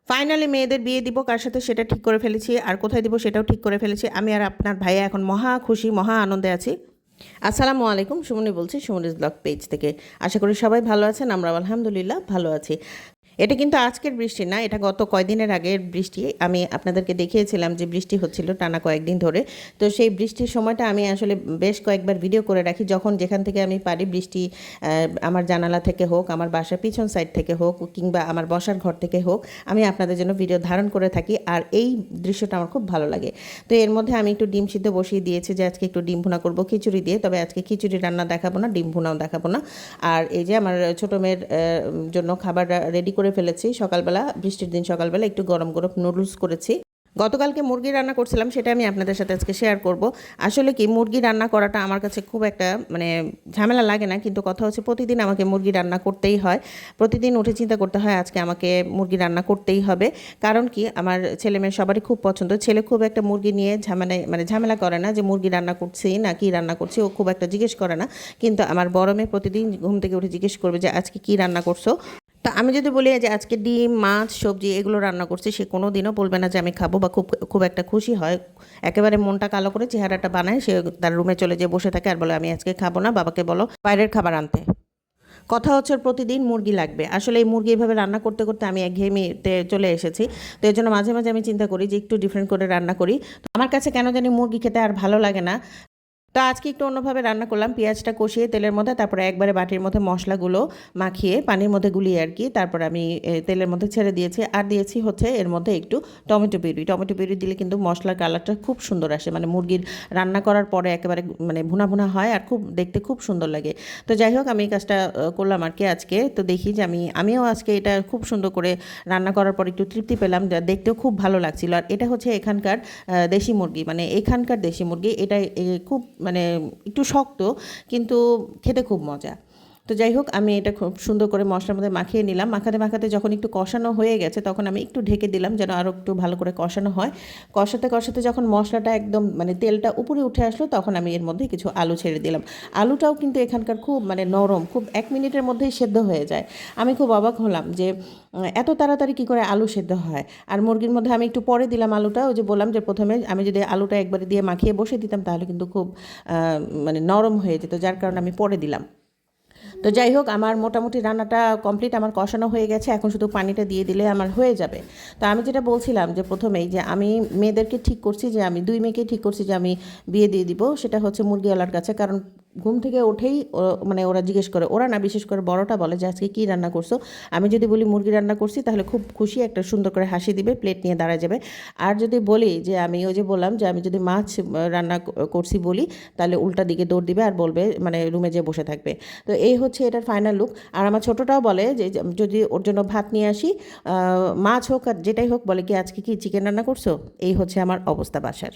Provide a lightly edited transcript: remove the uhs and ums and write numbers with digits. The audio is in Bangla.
ফাইনালি মেয়েদের বিয়ে দিব কার সাথে সেটা ঠিক করে ফেলেছি, আর কোথায় দিব সেটাও ঠিক করে ফেলেছি। আমি আর আপনার ভাইয়া এখন মহা খুশি, মহা আনন্দে আছি। আসসালামু আলাইকুম, সুমনি বলছি সুমনিজ ব্লগ পেজ থেকে। আশা করি সবাই ভালো আছেন, আমরা আলহামদুলিল্লাহ ভালো আছি। এটা কিন্তু আজকের বৃষ্টি না, এটা গত কয়দিনের আগের বৃষ্টি। আমি আপনাদেরকে দেখিয়েছিলাম যে বৃষ্টি হচ্ছিল টানা কয়েকদিন ধরে। তো সেই বৃষ্টির সময়টা আমি আসলে বেশ কয়েকবার ভিডিও করে রাখি, যখন যেখান থেকে আমি পারি বৃষ্টি, আমার জানালা থেকে হোক, আমার বাসার পিছন সাইড থেকে হোক, কিংবা আমার বসার ঘর থেকে হোক, আমি আপনাদের জন্য ভিডিও ধারণ করে থাকি। আর এই দৃশ্যটা আমার খুব ভালো লাগে। তো এর মধ্যে আমি একটু ডিম সিদ্ধ বসিয়ে দিয়েছি যে আজকে একটু ডিম ভুনা করবো খিচুড়ি দিয়ে। তবে আজকে খিচুড়ি রান্না দেখাবো না, ডিম ভুনাও দেখাবো না। আর এই যে আমার ছোটো মেয়ের জন্য খাবার রেডি করে ফেলেছি। সকালবেলা, বৃষ্টির দিন সকালবেলা একটু গরম গরম নুডলস করেছি। গতকালকে মুরগি রান্না করছিলাম, সেটা আমি আপনাদের সাথে আজকে শেয়ার করব। আসলে কি, মুরগি রান্না করাটা আমার কাছে খুব একটা ঝামেলা লাগে না, কিন্তু কথা হচ্ছে প্রতিদিন আমাকে মুরগি রান্না করতেই হয়। প্রতিদিন উঠে চিন্তা করতে হয় আজকে আমাকে মুরগি রান্না করতেই হবে। কারণ কি, আমার ছেলে মেয়ে সবারই খুব পছন্দ। ছেলে খুব একটা মুরগি নিয়ে ঝামেলা করে না যে মুরগি রান্না করছি না কি রান্না করছি, ও খুব একটা জিজ্ঞেস করে না। কিন্তু আমার বড় মেয়ে প্রতিদিন ঘুম থেকে উঠে জিজ্ঞেস করবে যে আজকে কি রান্না করছো। তা আমি যদি বলি যে আজকে ডিম মাছ সবজি এগুলো রান্না করছি, সে কোনো দিনও বলবে না যে আমি খাবো, বা খুব খুব একটা খুশি হয়। একেবারে মনটা কালো করে চেহারাটা বানায়, সে তার রুমে চলে যেয়ে বসে থাকে আর বলে আমি আজকে খাবো না, বাবাকে বলো বাইরের খাবার আনতে। কথা হচ্ছে ওর প্রতিদিন মুরগি লাগবে। আসলে এই মুরগি এভাবে রান্না করতে করতে আমি একঘেয়েমিতে চলে এসেছি। তো এর জন্য মাঝে মাঝে আমি চিন্তা করি যে একটু ডিফারেন্ট করে রান্না করি। তো আমার কাছে কেন জানি মুরগি খেতে আর ভালো লাগে না। তো আজকে একটু অন্যভাবে রান্না করলাম। পেঁয়াজটা কষিয়ে তেলের মধ্যে, তারপরে একবারে বাটির মধ্যে মশলাগুলো মাখিয়ে পানির মধ্যে গুলিয়ে আর কি, তারপর আমি তেলের মধ্যে ছেড়ে দিয়েছি। আর দিয়েছি হচ্ছে এর মধ্যে একটু টমেটো পিউরি। টমেটো পিউরি দিলে কিন্তু মশলার কালারটা খুব সুন্দর আসে, মুরগির রান্না করার পরে একেবারে ভুনা ভুনা হয় আর খুব দেখতে খুব সুন্দর লাগে। তো যাই হোক, আমি এই কাজটা করলাম আর কি আজকে। তো দেখি যে আমিও আজকে এটা খুব সুন্দর করে রান্না করার পর একটু তৃপ্তি পেলাম, যা দেখতেও খুব ভালো লাগছিল। আর এটা হচ্ছে এখানকার দেশি মুরগি, এখানকার দেশি মুরগি। এটা খুব একটু শক্ত, কিন্তু খেতে খুব মজা। তো যাই হোক, আমি এটা খুব সুন্দর করে মশলার মধ্যে মাখিয়ে নিলাম। মাখাতে মাখাতে যখন একটু কষানো হয়ে গেছে, তখন আমি একটু ঢেকে দিলাম যেন আরও একটু ভালো করে কষানো হয়। কষাতে কষাতে যখন মশলাটা একদম তেলটা উপরে উঠে আসলো, তখন আমি এর মধ্যে কিছু আলু ছেড়ে দিলাম। আলুটাও কিন্তু এখানকার খুব নরম, খুব 1 মিনিটের মধ্যেই সেদ্ধ হয়ে যায়। আমি খুব অবাক হলাম যে এত তাড়াতাড়ি কী করে আলু সেদ্ধ হয়। আর মুরগির মধ্যে আমি একটু পরে দিলাম আলুটা। ওই যে বললাম যে প্রথমে আমি যদি আলুটা একবারে দিয়ে মাখিয়ে বসে দিতাম, তাহলে কিন্তু খুব নরম হয়ে যেত, যার কারণে আমি পরে দিলাম। তো যাই হোক, আমার মোটামুটি রান্নাটা কমপ্লিট, আমার কষানো হয়ে গেছে। এখন শুধু পানিটা দিয়ে দিলে আমার হয়ে যাবে। তো আমি যেটা বলছিলাম যে প্রথমেই যে আমি মেয়েদেরকে ঠিক করছি, যে আমি 2 মেয়েকে ঠিক করছি যে আমি বিয়ে দিয়ে দিব, সেটা হচ্ছে মুরগিওয়ালার কাছে। কারণ ঘুম থেকে উঠেই ওরা জিজ্ঞেস করে, ওরা না, বিশেষ করে বড়টা বলে যে আজকে কী রান্না করছো। আমি যদি বলি মুরগি রান্না করছি, তাহলে খুব খুশি একটা সুন্দর করে হাসি দিবে, প্লেট নিয়ে দাঁড়ায় যাবে। আর যদি বলি যে আমি ওই যে বললাম যে আমি যদি মাছ রান্না করছি বলি, তাহলে উল্টা দিকে দৌড় দিবে আর বলবে রুমে যেয়ে বসে থাকবে। তো এই হচ্ছে এটার ফাইনাল লুক। আর আমার ছোটোটাও বলে যে যদি ওর জন্য ভাত নিয়ে আসি, মাছ হোক আর যেটাই হোক, বলে কি আজকে কি চিকেন রান্না করছো। এই হচ্ছে আমার অবস্থা বাসার।